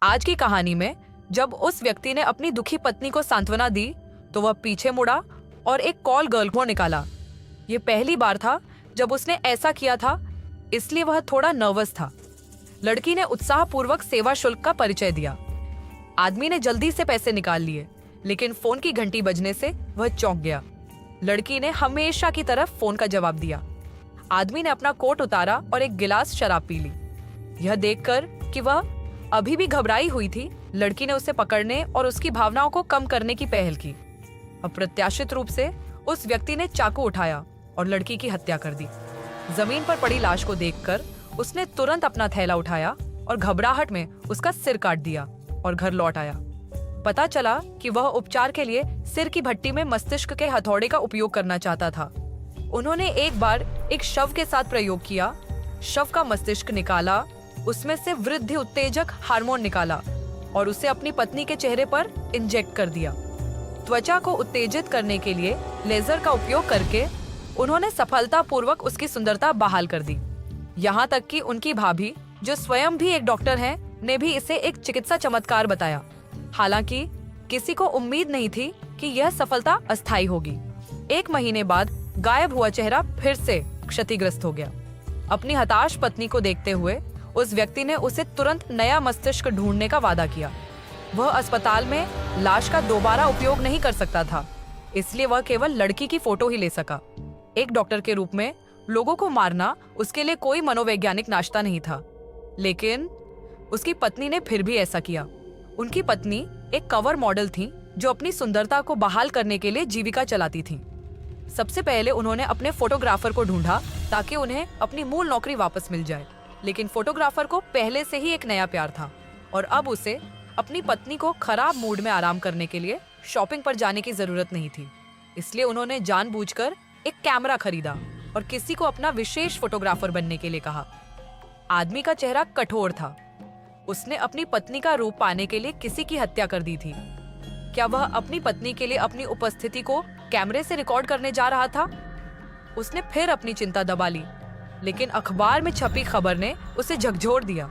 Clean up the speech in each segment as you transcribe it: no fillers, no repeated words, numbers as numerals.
आज की कहानी में जब उस व्यक्ति ने अपनी दुखी पत्नी को सांत्वना दी तो वह पीछे मुड़ा और एक कॉल गर्ल को निकाला। ये पहली बार था जब उसने ऐसा किया था, इसलिए वह थोड़ा नर्वस था। लड़की ने उत्साहपूर्वक सेवा शुल्क का परिचय दिया। आदमी ने जल्दी से पैसे निकाल लिए, लेकिन फोन की घंटी बजने से वह चौंक गया। लड़की ने हमेशा की तरह फोन का जवाब दिया। आदमी ने अपना कोट उतारा और एक गिलास शराब पी ली। यह देखकर कि वह अभी भी घबराई हुई थी, लड़की ने उसे पकड़ने और उसकी भावनाओं को कम करने की पहल की। अप्रत्याशित रूप से उस व्यक्ति ने चाकू उठाया और लड़की की हत्या कर दी। जमीन पर पड़ी लाश को देखकर उसने तुरंत अपना थैला उठाया और घबराहट में उसका सिर काट दिया और घर लौट आया। पता चला कि वह उपचार के लिए सिर की भट्टी में मस्तिष्क के हथौड़े का उपयोग करना चाहता था। उन्होंने एक बार एक शव के साथ प्रयोग किया। शव का मस्तिष्क निकाला, उसमें से वृद्धि उत्तेजक हार्मोन निकाला और उसे अपनी पत्नी के चेहरे पर इंजेक्ट कर दिया। त्वचा को उत्तेजित करने के लिए लेजर का उपयोग करके उन्होंने सफलतापूर्वक उसकी सुंदरता बहाल कर दी। यहाँ तक कि उनकी भाभी, जो स्वयं भी एक डॉक्टर हैं, ने भी इसे एक चिकित्सा चमत्कार बताया। हालांकि किसी को उम्मीद नहीं थी कि यह सफलता अस्थायी होगी। 1 महीने बाद गायब हुआ चेहरा फिर से क्षतिग्रस्त हो गया। अपनी हताश पत्नी को देखते हुए उस व्यक्ति ने उसे तुरंत नया मस्तिष्क ढूंढने का वादा किया। वह अस्पताल में लाश का दोबारा उपयोग नहीं कर सकता था, इसलिए वह केवल लड़की की फोटो ही ले सका। एक डॉक्टर के रूप में लोगों को मारना उसके लिए कोई मनोवैज्ञानिक नाश्ता नहीं था, लेकिन उसकी पत्नी ने फिर भी ऐसा किया। उनकी पत्नी एक कवर मॉडल थी जो अपनी सुंदरता को बहाल करने के लिए जीविका चलाती थी। सबसे पहले उन्होंने अपने फोटोग्राफर को ढूंढा ताकि उन्हें अपनी मूल नौकरी वापस मिल जाए, लेकिन फोटोग्राफर को पहले से ही एक नया प्यार था और अब उसे अपनी पत्नी को खराब मूड में आराम करने के लिए शॉपिंग पर जाने की जरूरत नहीं थी। इसलिए उन्होंने जानबूझकर एक कैमरा खरीदा और किसी को अपना विशेष फोटोग्राफर बनने के लिए कहा। आदमी का चेहरा कठोर था। उसने अपनी पत्नी का रूप पाने के लिए किसी की हत्या कर दी थी। क्या वह अपनी पत्नी के लिए अपनी उपस्थिति को कैमरे से रिकॉर्ड करने जा रहा था? उसने फिर अपनी चिंता दबा ली, लेकिन अखबार में छपी खबर ने उसे झकझोर दिया।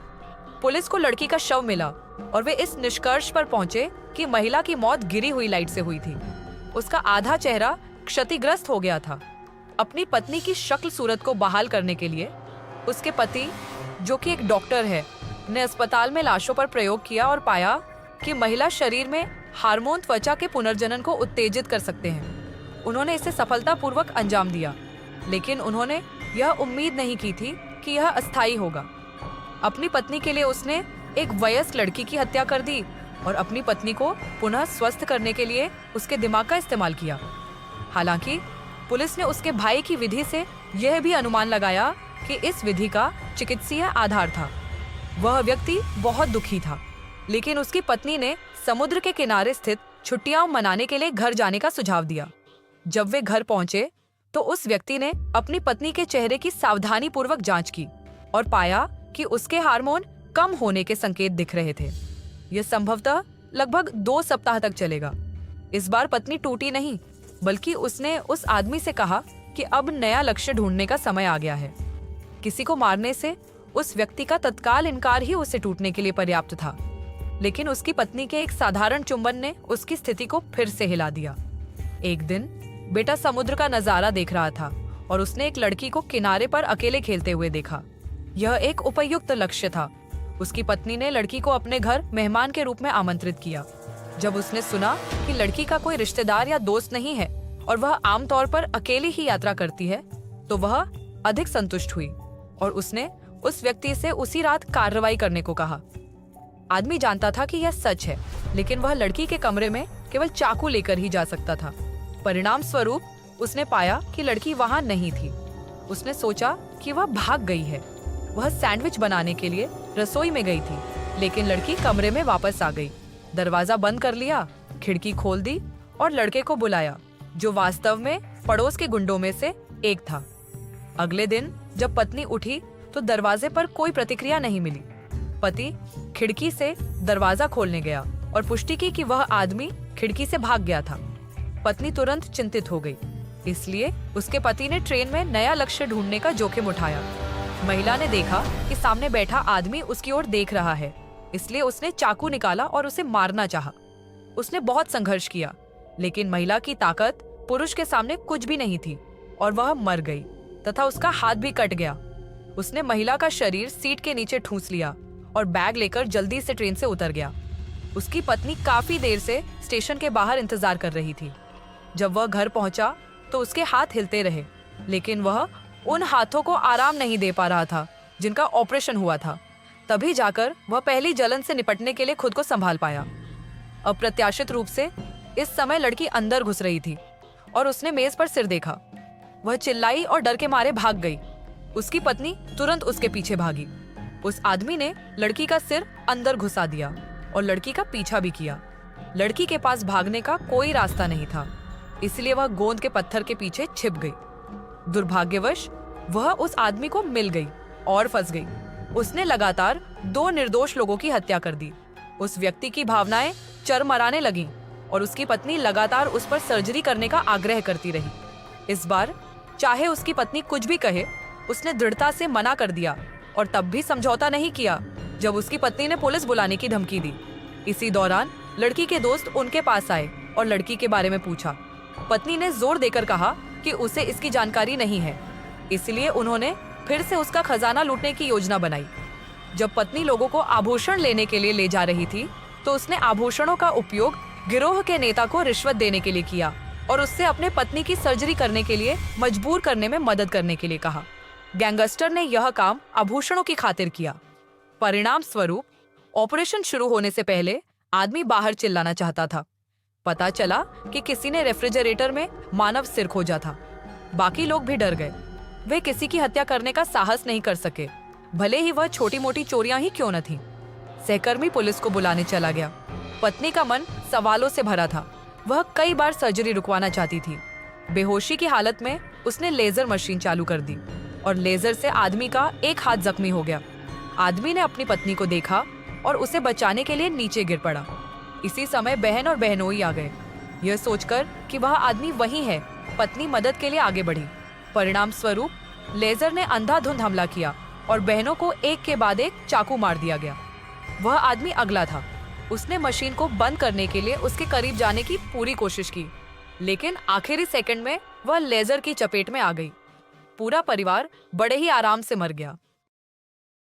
पुलिस को लड़की का शव मिला और वे इस निष्कर्ष पर पहुंचे कि महिला की मौत गिरी हुई लाइट से हुई थी। उसका आधा चेहरा क्षतिग्रस्त हो गया था। अपनी पत्नी की शक्ल सूरत को बहाल करने के लिए उसके पति, जो कि एक डॉक्टर है, ने अस्पताल में लाशों पर प्रयोग किया और पाया कि महिला शरीर में हार्मोन त्वचा के पुनर्जनन को उत्तेजित कर सकते हैं। उन्होंने इसे सफलतापूर्वक अंजाम दिया, लेकिन उन्होंने यह उम्मीद नहीं की थी कि यह अस्थायी होगा। अपनी पत्नी के लिए उसने एक वयस्क लड़की की हत्या कर दी और अपनी पत्नी को पुनः स्वस्थ करने के लिए उसके दिमाग का इस्तेमाल किया। हालांकि पुलिस ने उसके भाई की विधि से यह भी अनुमान लगाया कि इस विधि का चिकित्सीय आधार था। वह व्यक्ति बहुत दुखी था, लेकिन उसकी पत्नी ने समुद्र के किनारे स्थित छुट्टियां मनाने के लिए घर जाने का सुझाव दिया। जब वे घर पहुंचे तो उस व्यक्ति ने अपनी पत्नी के चेहरे की सावधानी पूर्वक जांच की और पाया कि उसके हार्मोन कम होने के संकेत दिख रहे थे। यह संभवतः लगभग 2 सप्ताह तक चलेगा। इस बार पत्नी टूटी नहीं, बल्कि उसने उस आदमी से कहा कि अब नया लक्ष्य ढूंढने का समय आ गया है। किसी को मारने से उस व्यक्ति का तत्काल इनकार ही उसे टूटने के लिए पर्याप्त था, लेकिन उसकी पत्नी के एक साधारण चुंबन ने उसकी स्थिति को फिर से हिला दिया। एक दिन बेटा समुद्र का नजारा देख रहा था और उसने एक लड़की को किनारे पर अकेले खेलते हुए देखा। यह एक उपयुक्त लक्ष्य था। उसकी पत्नी ने लड़की को अपने घर मेहमान के रूप में आमंत्रित किया। जब उसने सुना कि लड़की का कोई रिश्तेदार या दोस्त नहीं है और वह आमतौर पर अकेली ही यात्रा करती है, तो वह अधिक संतुष्ट हुई और उसने उस व्यक्ति से उसी रात कार्रवाई करने को कहा। आदमी जानता था कि यह सच है, लेकिन वह लड़की के कमरे में केवल चाकू लेकर ही जा सकता था। परिणाम स्वरूप उसने पाया कि लड़की वहां नहीं थी। उसने सोचा कि वह भाग गई है। वह सैंडविच बनाने के लिए रसोई में गई थी, लेकिन लड़की कमरे में वापस आ गई। दरवाजा बंद कर लिया, खिड़की खोल दी और लड़के को बुलाया, जो वास्तव में पड़ोस के गुंडों में से एक था। अगले दिन जब पत्नी उठी तो दरवाजे पर कोई प्रतिक्रिया नहीं मिली। पति खिड़की से दरवाजा खोलने गया और पुष्टि की कि वह आदमी खिड़की से भाग गया था। पत्नी तुरंत चिंतित हो गई, इसलिए उसके पति ने ट्रेन में नया लक्ष्य ढूंढने का जोखिम उठाया। महिला ने देखा कि सामने बैठा आदमी उसकी ओर देख रहा है इसलिए उसने चाकू निकाला और उसे मारना चाहा। उसने बहुत संघर्ष किया, लेकिन महिला की ताकत पुरुष के सामने कुछ भी नहीं थी और वह मर गई तथा उसका हाथ भी कट गया। उसने महिला का शरीर सीट के नीचे ठूंस लिया और बैग लेकर जल्दी से ट्रेन से उतर गया। उसकी पत्नी काफी देर से स्टेशन के बाहर इंतजार कर रही थी। जब वह घर पहुंचा तो उसके हाथ हिलते रहे, लेकिन वह उन हाथों को आराम नहीं दे पा रहा था जिनका ऑपरेशन हुआ था। तभी जाकर वह पहली जलन से निपटने के लिए खुद को संभाल पाया। अप्रत्याशित रूप से इस समय लड़की अंदर घुस रही थी और उसने मेज पर सिर देखा। वह चिल्लाई और डर के मारे भाग गई। उसकी पत्नी तुरंत उसके पीछे भागी। उस आदमी ने लड़की का सिर अंदर घुसा दिया और लड़की का पीछा भी किया। लड़की के पास भागने का कोई रास्ता नहीं था, इसलिए वह गोंद के पत्थर के पीछे छिप गई। दुर्भाग्यवश वह उस आदमी को मिल गई और फंस गई। उसने लगातार 2 निर्दोष लोगों की हत्या कर दी। उस व्यक्ति की भावनाएं चरमराने लगीं और उसकी पत्नी लगातार उस पर सर्जरी करने का आग्रह करती रही। इस बार चाहे उसकी पत्नी कुछ भी कहे, उसने दृढ़ता से मना कर दिया और तब भी समझौता नहीं किया जब उसकी पत्नी ने पुलिस बुलाने की धमकी दी। इसी दौरान लड़की के दोस्त उनके पास आए और लड़की के बारे में पूछा। पत्नी ने जोर देकर कहा कि उसे इसकी जानकारी नहीं है, इसलिए उन्होंने फिर से उसका खजाना लूटने की योजना बनाई। जब पत्नी लोगों को आभूषण लेने के लिए ले जा रही थी तो उसने आभूषणों का उपयोग गिरोह के नेता को रिश्वत देने के लिए किया और उससे अपने पत्नी की सर्जरी करने के लिए मजबूर करने में मदद करने के लिए कहा। गैंगस्टर ने यह काम आभूषणों की खातिर किया। परिणाम स्वरूप ऑपरेशन शुरू होने से पहले आदमी बाहर चिल्लाना चाहता था। पता चला कि किसी ने रेफ्रिजरेटर में मानव सिर खोजा था। बाकी लोग भी डर गए। वे किसी की हत्या करने का साहस नहीं कर सके, भले ही वह छोटी मोटी चोरियां ही क्यों न थीं। सहकर्मी पुलिस को बुलाने चला गया। पत्नी का मन सवालों से भरा था। वह कई बार सर्जरी रुकवाना चाहती थी। बेहोशी की हालत में उसने लेजर मशीन चालू कर दी और लेजर से आदमी का एक हाथ जख्मी हो गया। आदमी ने अपनी पत्नी को देखा और उसे बचाने के लिए नीचे गिर पड़ा। इसी समय बहन और बहनोई आ गए। यह सोचकर कि वह आदमी वही है, पत्नी मदद के लिए आगे बढ़ी। परिणाम स्वरूप लेजर ने अंधाधुंध हमला किया और बहनों को एक के बाद एक चाकू मार दिया गया। वह आदमी अगला था। उसने मशीन को बंद करने के लिए उसके करीब जाने की पूरी कोशिश की, लेकिन आखिरी सेकंड में वह लेजर की चपेट में आ गई। पूरा परिवार बड़े ही आराम से मर गया।